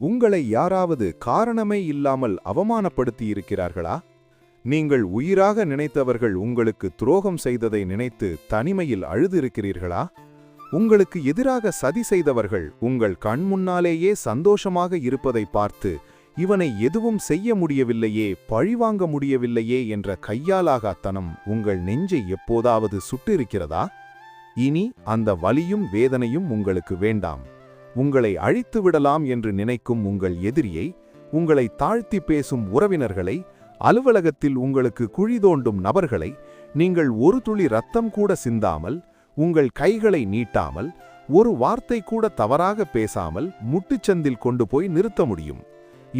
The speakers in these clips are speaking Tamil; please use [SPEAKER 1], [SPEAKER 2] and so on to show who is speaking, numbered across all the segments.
[SPEAKER 1] உங்களை யாராவது காரணமே இல்லாமல் அவமானப்படுத்தி இருக்கிறார்களா? நீங்கள் உயிராக நினைத்தவர்கள் உங்களுக்கு துரோகம் செய்ததை நினைத்து தனிமையில் அழுதிருக்கிறீர்களா? உங்களுக்கு எதிராக சதி செய்தவர்கள் உங்கள் கண் முன்னாலேயே சந்தோஷமாக இருப்பதை பார்த்து இவனை எதுவும் செய்ய முடியவில்லையே, பழிவாங்க முடியவில்லையே என்ற கையாலாகாத்தனம் உங்கள் நெஞ்சை எப்போதாவது சுட்டிருக்கிறதா? இனி அந்த வலியும் வேதனையும் உங்களுக்கு வேண்டாம். உங்களை அழித்து விடலாம் என்று நினைக்கும் உங்கள் எதிரியை, உங்களை தாழ்த்தி பேசும் உறவினர்களை, அலுவலகத்தில் உங்களுக்கு குழி தோண்டும் நபர்களை நீங்கள் ஒரு துளி ரத்தம் கூட சிந்தாமல், உங்கள் கைகளை நீட்டாமல், ஒரு வார்த்தை கூட தவறாக பேசாமல் முட்டுச்சந்தில் கொண்டு போய் நிறுத்த முடியும்.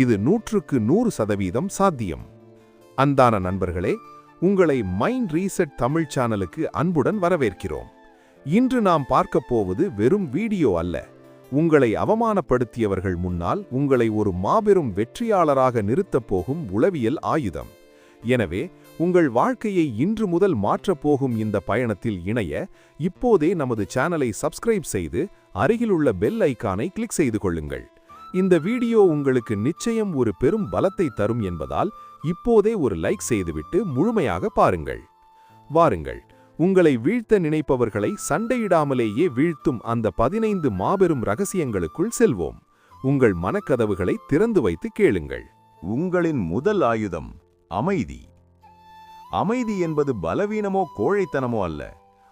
[SPEAKER 1] இது 100% சாத்தியம். அன்பான நண்பர்களே, உங்களை மைண்ட் ரீசெட் தமிழ் சேனலுக்கு அன்புடன் வரவேற்கிறோம். இன்று நாம் பார்க்கப் போவது வெறும் வீடியோ அல்ல. உங்களை அவமானப்படுத்தியவர்கள் முன்னால் உங்களை ஒரு மாபெரும் வெற்றியாளராக நிறுத்தப் போகும் உளவியல் ஆயுதம். எனவே உங்கள் வாழ்க்கையை இன்று முதல் மாற்றப் போகும் இந்த பயணத்தில் இணைய இப்போதே நமது சேனலை சப்ஸ்கிரைப் செய்து அருகிலுள்ள பெல் ஐகானை கிளிக் செய்து கொள்ளுங்கள். இந்த வீடியோ உங்களுக்கு நிச்சயம் ஒரு பெரும் பலத்தை தரும் என்பதால் இப்போதே ஒரு லைக் செய்துவிட்டு முழுமையாக பாருங்கள். வாருங்கள், உங்களை வீழ்த்த நினைப்பவர்களை சண்டையிடாமலேயே வீழ்த்தும் அந்த 15 மாபெரும் ரகசியங்களுக்குள் செல்வோம். உங்கள் மனக்கதவுகளை திறந்து வைத்து கேளுங்கள்.
[SPEAKER 2] உங்களின் முதல் ஆயுதம் அமைதி. அமைதி என்பது பலவீனமோ கோழைத்தனமோ அல்ல,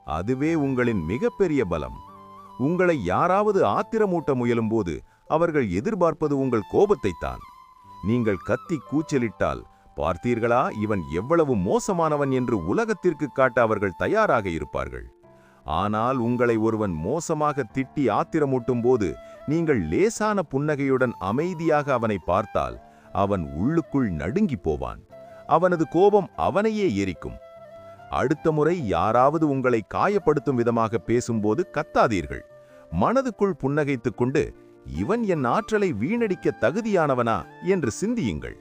[SPEAKER 2] அதுவே உங்களின் மிகப்பெரிய பலம். உங்களை யாராவது ஆத்திரமூட்ட முயலும்போது அவர்கள் எதிர்பார்ப்பது உங்கள் கோபத்தைத்தான். நீங்கள் கத்தி கூச்சலிட்டால், பார்த்தீர்களா இவன் எவ்வளவு மோசமானவன் என்று உலகத்திற்கு காட்ட அவர்கள் தயாராக இருப்பார்கள். ஆனால் உங்களை ஒருவன் மோசமாக திட்டி ஆத்திரமூட்டும் போது நீங்கள் லேசான புன்னகையுடன் அமைதியாக அவனை பார்த்தால் அவன் உள்ளுக்குள் நடுங்கி போவான். அவனது கோபம் அவனையே எரிக்கும். அடுத்த முறை யாராவது உங்களை காயப்படுத்தும் விதமாக பேசும்போது கத்தாதீர்கள். மனதுக்குள் புன்னகைத்துக் கொண்டு, இவன் என் ஆற்றலை வீணடிக்க தகுதியானவனா என்று சிந்தியுங்கள்.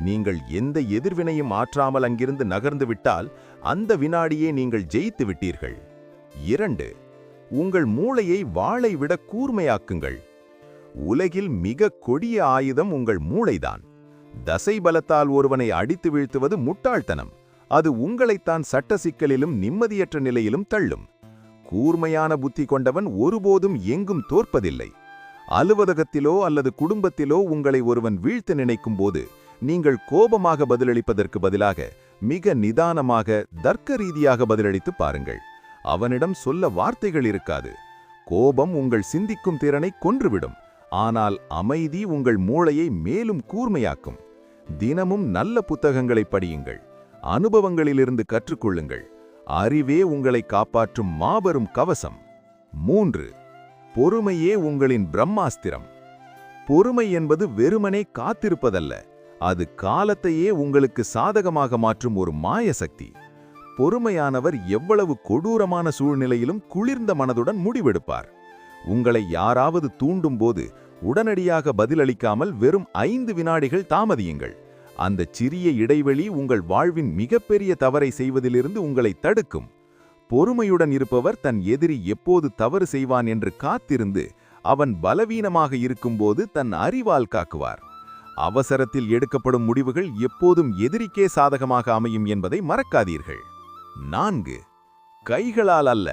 [SPEAKER 2] நீங்கள் எந்த எதிர்வினையும் ஆற்றாமல் அங்கிருந்து நகர்ந்து விட்டால் அந்த வினாடியே நீங்கள் ஜெயித்து விட்டீர்கள். 2. உங்கள் மூளையை வாளை விட கூர்மையாக்குங்கள். உலகில் மிக கொடிய ஆயுதம் உங்கள் மூளைதான். தசை பலத்தால் ஒருவனை அடித்து வீழ்த்துவது முட்டாள்தனம். அது உங்களைத்தான் சட்ட சிக்கலிலும் நிம்மதியற்ற நிலையிலும் தள்ளும். கூர்மையான புத்தி கொண்டவன் ஒருபோதும் எங்கும் தோற்பதில்லை. அலுவலகத்திலோ அல்லது குடும்பத்திலோ உங்களை ஒருவன் வீழ்த்த நினைக்கும் போது நீங்கள் கோபமாக பதிலளிப்பதற்கு பதிலாக மிக நிதானமாக தர்க்க ரீதியாக பதிலளித்து பாருங்கள். அவனிடம் சொல்ல வார்த்தைகள் இருக்காது. கோபம் உங்கள் சிந்திக்கும் திறனை கொன்றுவிடும். ஆனால் அமைதி உங்கள் மூளையை மேலும் கூர்மையாக்கும். தினமும் நல்ல புத்தகங்களை படியுங்கள். அனுபவங்களிலிருந்து கற்றுக்கொள்ளுங்கள். அறிவே உங்களை காப்பாற்றும் மாபெரும் கவசம். 3. பொறுமையே உங்களின் பிரம்மாஸ்திரம். பொறுமை என்பது வெறுமனே காத்திருப்பதல்ல, அது காலத்தையே உங்களுக்கு சாதகமாக மாற்றும் ஒரு மாய சக்தி. பொறுமையானவர் எவ்வளவு கொடூரமான சூழ்நிலையிலும் குளிர்ந்த மனதுடன் முடிவெடுப்பார். உங்களை யாராவது தூண்டும் போது உடனடியாக பதிலளிக்காமல் வெறும் 5 வினாடிகள் தாமதியுங்கள். அந்த சிறிய இடைவெளி உங்கள் வாழ்வின் மிகப்பெரிய தவறை செய்வதிலிருந்து உங்களை தடுக்கும். பொறுமையுடன் இருப்பவர் தன் எதிரி எப்போது தவறு செய்வான் என்று காத்திருந்து அவன் பலவீனமாக இருக்கும்போது தன் அறிவால் காக்குவார். அவசரத்தில் எடுக்கப்படும் முடிவுகள் எப்போதும் எதிரிக்கே சாதகமாக அமையும் என்பதை மறக்காதீர்கள். 4. கைகளால் அல்ல,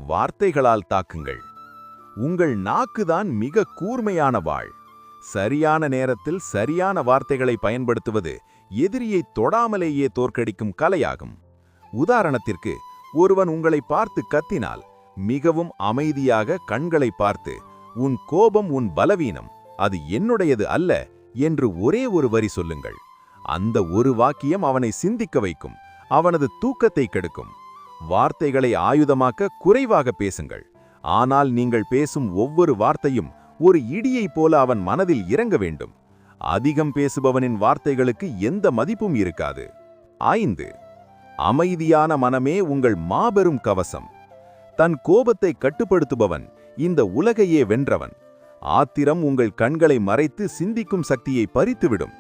[SPEAKER 2] வார்த்தைகளால் தாக்குங்கள். உங்கள் நாக்குதான் மிக கூர்மையான வாள். சரியான நேரத்தில் சரியான வார்த்தைகளை பயன்படுத்துவது எதிரியை தொடாமலேயே தோற்கடிக்கும் கலையாகும். உதாரணத்திற்கு, ஒருவன் உங்களை பார்த்து கத்தினால் மிகவும் அமைதியாக கண்களை பார்த்து, உன் கோபம் உன் பலவீனம், அது என்னுடையது அல்ல என்று ஒரே ஒரு வரி சொல்லுங்கள். அந்த ஒரு வாக்கியம் அவனை சிந்திக்க வைக்கும், அவனது தூக்கத்தை கெடுக்கும். வார்த்தைகளை ஆயுதமாக்க குறைவாக பேசுங்கள். ஆனால் நீங்கள் பேசும் ஒவ்வொரு வார்த்தையும் ஒரு இடியைப் போல அவன் மனதில் இறங்க வேண்டும். அதிகம் பேசுபவனின் வார்த்தைகளுக்கு எந்த மதிப்பும் இருக்காது. 5. அமைதியான மனமே உங்கள் மாபெரும் கவசம். தன் கோபத்தை கட்டுப்படுத்துபவன் இந்த உலகையே வென்றவன். ஆத்திரம் உங்கள் கண்களை மறைத்து சிந்திக்கும் சக்தியை பறித்துவிடும்.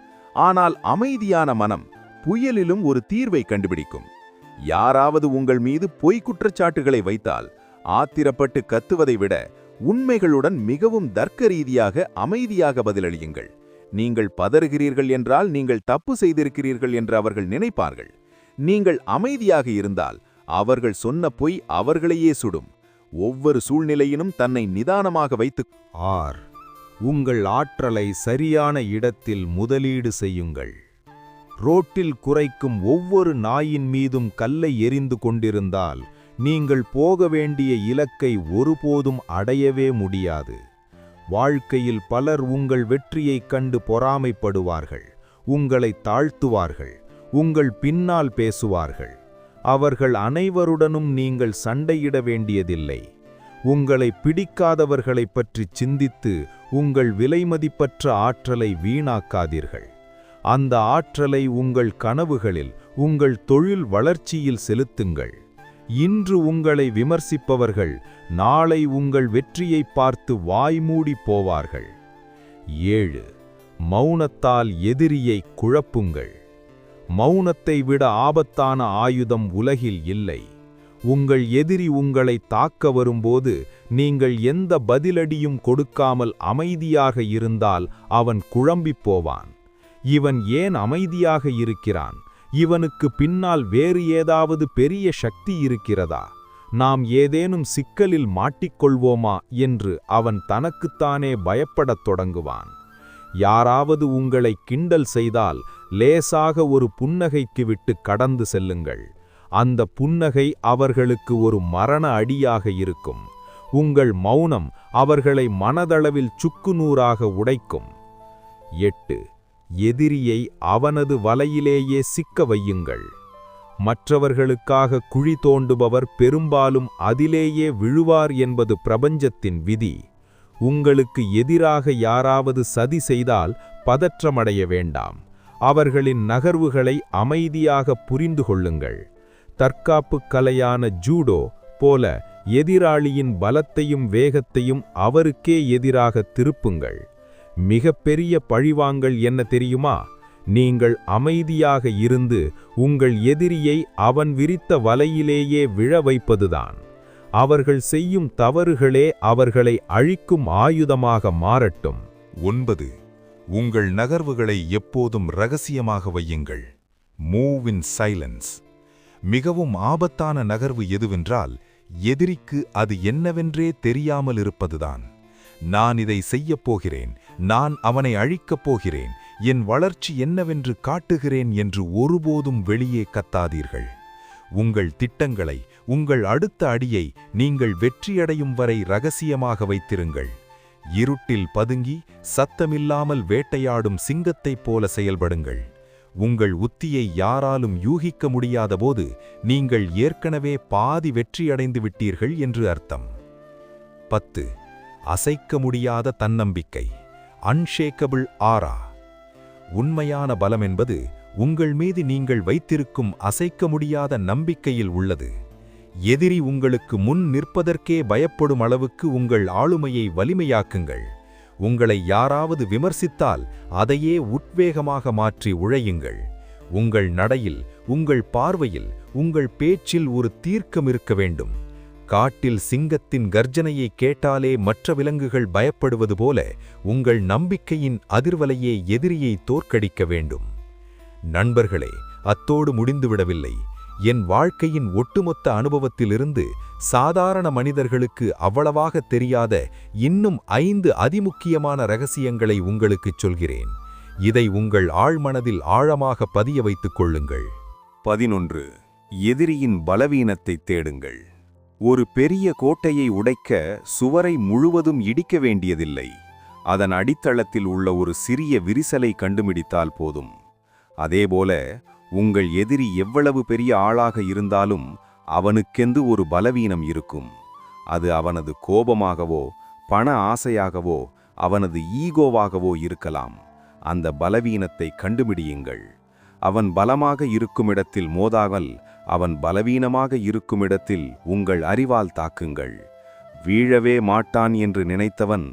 [SPEAKER 2] ஆனால் அமைதியான மனம் புயலிலும் ஒரு தீர்வை கண்டுபிடிக்கும். யாராவது உங்கள் மீது பொய் குற்றச்சாட்டுகளை வைத்தால் ஆத்திரப்பட்டு கத்துவதை விட உண்மைகளுடன் மிகவும் தர்க்க ரீதியாக அமைதியாக பதிலளியுங்கள். நீங்கள் பதறுகிறீர்கள் என்றால் நீங்கள் தப்பு செய்திருக்கிறீர்கள் என்று அவர்கள் நினைப்பார்கள். நீங்கள் அமைதியாக இருந்தால் அவர்கள் சொன்ன பொய் அவர்களையே சுடும். ஒவ்வொரு சூழ்நிலையிலும் தன்னை நிதானமாக வைத்து
[SPEAKER 1] உங்கள் ஆற்றலை சரியான இடத்தில் முதலீடு செய்யுங்கள். ரோட்டில் குறைக்கும் ஒவ்வொரு நாயின் மீதும் கல்லை எறிந்து கொண்டிருந்தால் நீங்கள் போக வேண்டிய இலக்கை ஒருபோதும் அடையவே முடியாது. வாழ்க்கையில் பலர் உங்கள் வெற்றியைக் கண்டு பொறாமைப்படுவார்கள், உங்களை தாழ்த்துவார்கள், உங்கள் பின்னால் பேசுவார்கள். அவர்கள் அனைவருடனும் நீங்கள் சண்டையிட வேண்டியதில்லை. உங்களை பிடிக்காதவர்களைப் பற்றி சிந்தித்து உங்கள் விலைமதிப்பற்ற ஆற்றலை வீணாக்காதீர்கள். அந்த ஆற்றலை உங்கள் கனவுகளில், உங்கள் தொழில் வளர்ச்சியில் செலுத்துங்கள். இன்று உங்களை விமர்சிப்பவர்கள் நாளை உங்கள் வெற்றியை பார்த்து வாய்மூடி போவார்கள். 7. மௌனத்தால் எதிரியை குழப்புங்கள். மௌனத்தை விட ஆபத்தான ஆயுதம் உலகில் இல்லை. உங்கள் எதிரி உங்களை தாக்க வரும்போது நீங்கள் எந்த பதிலடியும் கொடுக்காமல் அமைதியாக இருந்தால் அவன் குழம்பிப் போவான். இவன் ஏன் அமைதியாக இருக்கிறான்? இவனுக்கு பின்னால் வேறு ஏதாவது பெரிய சக்தி இருக்கிறதா? நாம் ஏதேனும் சிக்கலில் மாட்டிக்கொள்வோமா என்று அவன் தனக்குத்தானே பயப்படத் தொடங்குவான். யாராவது உங்களை கிண்டல் செய்தால் லேசாக ஒரு புன்னகைக்கு விட்டு கடந்து செல்லுங்கள். அந்த புன்னகை அவர்களுக்கு ஒரு மரண அடியாக இருக்கும். உங்கள் மௌனம் அவர்களை மனதளவில் சுக்குநூறாக உடைக்கும். 8. எதிரியை அவனது வலையிலேயே சிக்க வையுங்கள். மற்றவர்களுக்காக குழி தோண்டுபவர் பெரும்பாலும் அதிலேயே விழுவார் என்பது பிரபஞ்சத்தின் விதி. உங்களுக்கு எதிராக யாராவது சதி செய்தால் பதற்றமடைய வேண்டாம். அவர்களின் நகர்வுகளை அமைதியாக புரிந்து கொள்ளுங்கள். தற்காப்பு கலையான ஜூடோ போல எதிராளியின் பலத்தையும் வேகத்தையும் அவருக்கே எதிராக திருப்புங்கள். மிகப்பெரிய பழிவாங்கல் என்ன தெரியுமா? நீங்கள் அமைதியாக இருந்து உங்கள் எதிரியை அவன் விரித்த வலையிலேயே விழ வைப்பதுதான். அவர்கள் செய்யும் தவறுகளே அவர்களை அழிக்கும் ஆயுதமாக மாறட்டும்.
[SPEAKER 3] 9. உங்கள் நகர்வுகளை எப்போதும் இரகசியமாக வையுங்கள். Move in silence. மிகவும் ஆபத்தான நகர்வு எதுவென்றால் எதிரிக்கு அது என்னவென்றே தெரியாமல் இருப்பதுதான். நான் இதை செய்யப் போகிறேன், நான் அவனை அழிக்கப் போகிறேன், என் வளர்ச்சி என்னவென்று காட்டுகிறேன் என்று ஒருபோதும் வெளியே கத்தாதீர்கள். உங்கள் திட்டங்களை, உங்கள் அடுத்த அடியை நீங்கள் வெற்றியடையும் வரை இரகசியமாக வைத்திருங்கள். இருட்டில் பதுங்கி சத்தமில்லாமல் வேட்டையாடும் சிங்கத்தைப் போல செயல்படுங்கள். உங்கள் உத்தியை யாராலும் யூகிக்க முடியாதபோது நீங்கள் ஏற்கனவே பாதி வெற்றியடைந்து விட்டீர்கள் என்று அர்த்தம். 10. அசைக்க முடியாத தன்னம்பிக்கை. அன்ஷேக்கபிள் ஆரா. உண்மையான பலம் என்பது உங்கள் மீது நீங்கள் வைத்திருக்கும் அசைக்க முடியாத நம்பிக்கையில் உள்ளது. எதிரி உங்களுக்கு முன் நிற்பதற்கே பயப்படும் அளவுக்கு உங்கள் ஆளுமையை வலிமையாக்குங்கள். உங்களை யாராவது விமர்சித்தால் அதையே உத்வேகமாக மாற்றி உழையுங்கள். உங்கள் நடையில், உங்கள் பார்வையில், உங்கள் பேச்சில் ஒரு தீர்க்கம் இருக்க வேண்டும். காட்டில் சிங்கத்தின் கர்ஜனையை கேட்டாலே மற்ற விலங்குகள் பயப்படுவது போல உங்கள் நம்பிக்கையின் அதிர்வலையே எதிரியை தோற்கடிக்க வேண்டும். நண்பர்களே, அத்தோடு முடிந்துவிடவில்லை. என் வாழ்க்கையின் ஒட்டுமொத்த அனுபவத்திலிருந்து சாதாரண மனிதர்களுக்கு அவ்வளவாக தெரியாத இன்னும் 5 அதிமுக்கியமான இரகசியங்களை உங்களுக்குச் சொல்கிறேன். இதை உங்கள் ஆழ்மனதில் ஆழமாக பதிய வைத்துக் கொள்ளுங்கள்.
[SPEAKER 1] 11. எதிரியின் பலவீனத்தைத் தேடுங்கள். ஒரு பெரிய கோட்டையை உடைக்க சுவரை முழுவதும் இடிக்க வேண்டியதில்லை. அதன் அடித்தளத்தில் உள்ள ஒரு சிறிய விரிசலை கண்டுபிடித்தால் போதும். அதேபோல உங்கள் எதிரி எவ்வளவு பெரிய ஆளாக இருந்தாலும் அவனுக்கென்று ஒரு பலவீனம் இருக்கும். அது அவனது கோபமாகவோ, பண ஆசையாகவோ, அவனது ஈகோவாகவோ இருக்கலாம். அந்த பலவீனத்தை கண்டுபிடியுங்கள். அவன் பலமாக இருக்குமிடத்தில் மோதாமல், அவன் பலவீனமாக இருக்குமிடத்தில் உங்கள் அறிவால் தாக்குங்கள். வீழவே மாட்டான் என்று நினைத்தவன்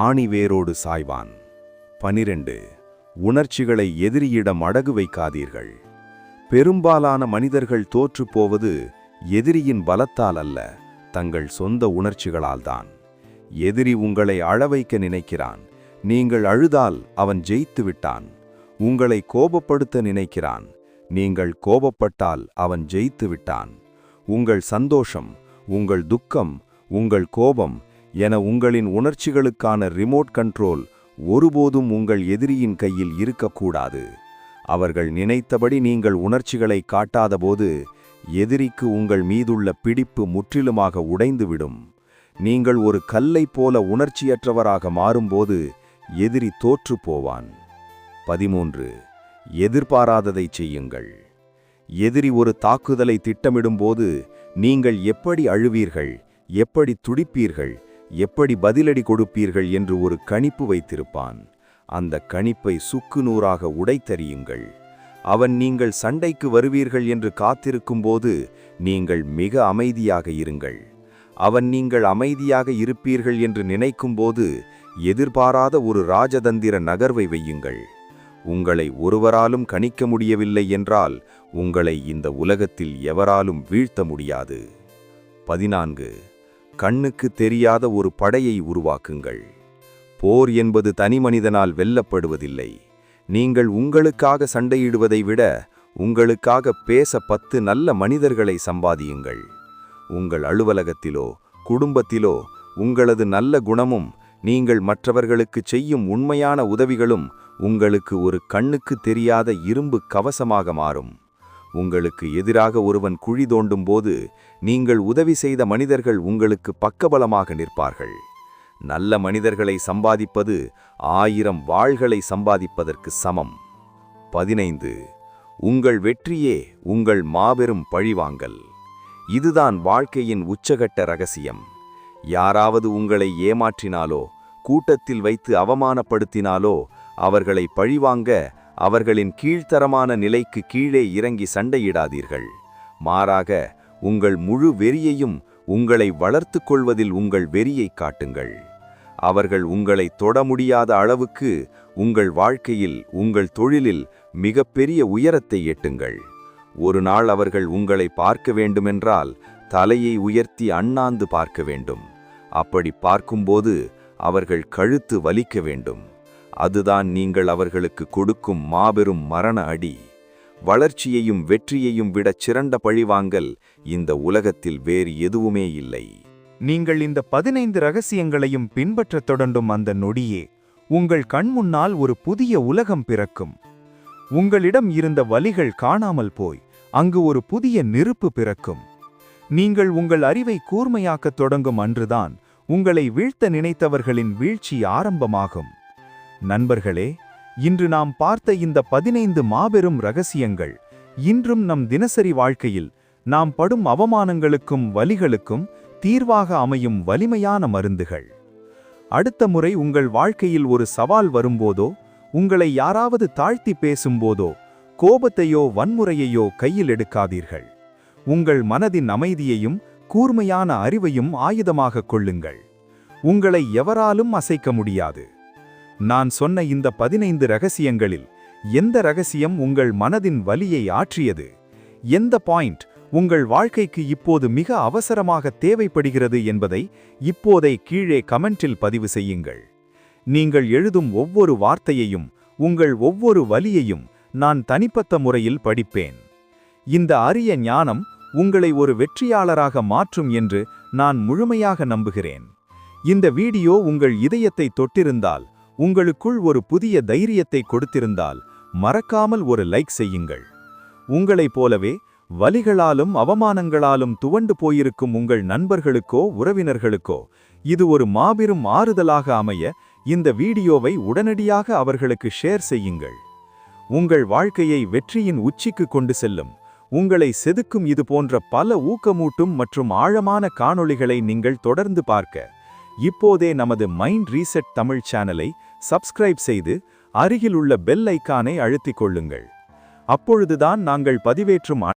[SPEAKER 1] ஆணி வேரோடு சாய்வான். 12. உணர்ச்சிகளை எதிரியிடம் அடகு வைக்காதீர்கள். பெரும்பாலான மனிதர்கள் தோற்றுப்போவது எதிரியின் பலத்தால் அல்ல, தங்கள் சொந்த உணர்ச்சிகளால்தான். எதிரி உங்களை அழவைக்க நினைக்கிறான். நீங்கள் அழுதால் அவன் ஜெயித்து விட்டான். உங்களை கோபப்படுத்த நினைக்கிறான். நீங்கள் கோபப்பட்டால் அவன் ஜெயித்து விட்டான். உங்கள் சந்தோஷம், உங்கள் துக்கம், உங்கள் கோபம் என உங்களின் உணர்ச்சிகளுக்கான ரிமோட் கண்ட்ரோல் ஒருபோதும் உங்கள் எதிரியின் கையில் இருக்கக்கூடாது. அவர்கள் நினைத்தபடி நீங்கள் உணர்ச்சிகளை காட்டாதபோது எதிரிக்கு உங்கள் மீதுள்ள பிடிப்பு முற்றிலுமாக உடைந்துவிடும். நீங்கள் ஒரு கல்லை போல உணர்ச்சியற்றவராக மாறும்போது எதிரி தோற்று போவான். 13. எதிர்பாராததை செய்யுங்கள். எதிரி ஒரு தாக்குதலை திட்டமிடும்போது நீங்கள் எப்படி அழுவீர்கள், எப்படி துடிப்பீர்கள், எப்படி பதிலடி கொடுப்பீர்கள் என்று ஒரு கணிப்பு வைத்திருப்பான். அந்த கணிப்பை சுக்குநூறாக உடைத்தறியுங்கள். அவன் நீங்கள் சண்டைக்கு வருவீர்கள் என்று காத்திருக்கும்போது நீங்கள் மிக அமைதியாக இருங்கள். அவன் நீங்கள் அமைதியாக இருப்பீர்கள் என்று நினைக்கும்போது எதிர்பாராத ஒரு ராஜதந்திர நகர்வை வையுங்கள். உங்களை ஒருவராலும் கணிக்க முடியவில்லை என்றால் உங்களை இந்த உலகத்தில் எவராலும் வீழ்த்த முடியாது. 14. கண்ணுக்கு தெரியாத ஒரு படையை உருவாக்குங்கள். போர் என்பது தனிமனிதனால் வெல்லப்படுவதில்லை. நீங்கள் உங்களுக்காக சண்டையிடுவதை விட உங்களுக்காக பேச 10 நல்ல மனிதர்களை சம்பாதியுங்கள். உங்கள் அலுவலகத்திலோ குடும்பத்திலோ உங்களது நல்ல குணமும் நீங்கள் மற்றவர்களுக்கு செய்யும் உண்மையான உதவிகளும் உங்களுக்கு ஒரு கண்ணுக்கு தெரியாத இரும்பு கவசமாக மாறும். உங்களுக்கு எதிராக ஒருவன் குழி தோண்டும் போது நீங்கள் உதவி செய்த மனிதர்கள் உங்களுக்கு பக்கபலமாக நிற்பார்கள். நல்ல மனிதர்களை சம்பாதிப்பது 1000 வாள்களை சம்பாதிப்பதற்கு சமம். 15. உங்கள் வெற்றியே உங்கள் மாபெரும் பழிவாங்கல். இதுதான் வாழ்க்கையின் உச்சகட்ட ரகசியம். யாராவது உங்களை ஏமாற்றினாலோ கூட்டத்தில் வைத்து அவமானப்படுத்தினாலோ அவர்களை பழிவாங்க அவர்களின் கீழ்த்தரமான நிலைக்கு கீழே இறங்கி சண்டையிடாதீர்கள். மாறாக உங்கள் முழு வெறியையும் உங்களை வளர்த்து கொள்வதில் உங்கள் வெறியை காட்டுங்கள். அவர்கள் உங்களை தொட முடியாத அளவுக்கு உங்கள் வாழ்க்கையில் உங்கள் தொழிலில் மிகப்பெரிய உயரத்தை எட்டுங்கள். ஒரு நாள் அவர்கள் உங்களை பார்க்க வேண்டுமென்றால் தலையை உயர்த்தி அண்ணாந்து பார்க்க வேண்டும். அப்படி பார்க்கும்போது அவர்கள் கழுத்து வலிக்க வேண்டும். அதுதான் நீங்கள் அவர்களுக்கு கொடுக்கும் மாபெரும் மரண அடி. வளர்ச்சியையும் வெற்றியையும் விடச் சிறந்த பழிவாங்கல் இந்த உலகத்தில் வேறு எதுவுமே இல்லை.
[SPEAKER 3] நீங்கள் இந்த 15 ரகசியங்களையும் பின்பற்றத் தொடண்டும் அந்த நொடியே உங்கள் கண்முன்னால் ஒரு புதிய உலகம் பிறக்கும். உங்களிடம் இருந்த வலிகள் காணாமல் போய் அங்கு ஒரு புதிய நெருப்பு பிறக்கும். நீங்கள் உங்கள் அறிவை கூர்மையாக்கத் தொடங்கும் அன்றுதான் உங்களை வீழ்த்த நினைத்தவர்களின் வீழ்ச்சி ஆரம்பமாகும். நண்பர்களே, இன்று நாம் பார்த்த இந்த 15 மாபெரும் ரகசியங்கள் இன்றும் நம் தினசரி வாழ்க்கையில் நாம் படும் அவமானங்களுக்கும் வலிகளுக்கும் தீர்வாக அமையும் வலிமையான மருந்துகள். அடுத்த முறை உங்கள் வாழ்க்கையில் ஒரு சவால் வரும்போதோ, உங்களை யாராவது தாழ்த்தி பேசும்போதோ, கோபத்தையோ வன்முறையையோ கையில் எடுக்காதீர்கள். உங்கள் மனதின் அமைதியையும் கூர்மையான அறிவையும் ஆயுதமாக கொள்ளுங்கள். உங்களை எவராலும் அசைக்க முடியாது. நான் சொன்ன இந்த 15 ரகசியங்களில் எந்த ரகசியம் உங்கள் மனதின் வலியை ஆற்றியது? எந்த பாயிண்ட் உங்கள் வாழ்க்கைக்கு இப்போது மிக அவசரமாக தேவைப்படுகிறது என்பதை இப்போதை கீழே கமெண்டில் பதிவு செய்யுங்கள். நீங்கள் எழுதும் ஒவ்வொரு வார்த்தையையும் உங்கள் ஒவ்வொரு வலியையும் நான் தனிப்பட்ட முறையில் படிப்பேன். இந்த அரிய ஞானம் உங்களை ஒரு வெற்றியாளராக மாற்றும் என்று நான் முழுமையாக நம்புகிறேன். இந்த வீடியோ உங்கள் இதயத்தை தொட்டிருந்தால், உங்களுக்குள் ஒரு புதிய தைரியத்தை கொடுத்திருந்தால் மறக்காமல் ஒரு லைக் செய்யுங்கள். உங்களைப் போலவே வலிகளாலும் அவமானங்களாலும் துவண்டு போயிருக்கும் உங்கள் நண்பர்களுக்கோ உறவினர்களுக்கோ இது ஒரு மாபெரும் ஆறுதலாக அமைய இந்த வீடியோவை உடனடியாக அவர்களுக்கு ஷேர் செய்யுங்கள். உங்கள் வாழ்க்கையை வெற்றியின் உச்சிக்கு கொண்டு செல்லும் உங்களை செதுக்கும் இது போன்ற பல ஊக்கமூட்டும் மற்றும் ஆழமான காணொளிகளை நீங்கள் தொடர்ந்து பார்க்க இப்போதே நமது மைண்ட் ரீசெட் தமிழ் சேனலை சப்ஸ்கிரைப் செய்து அருகிலுள்ள பெல் ஐகானை அழுத்திக் கொள்ளுங்கள். அப்பொழுதுதான் நாங்கள் பதிவேற்றும்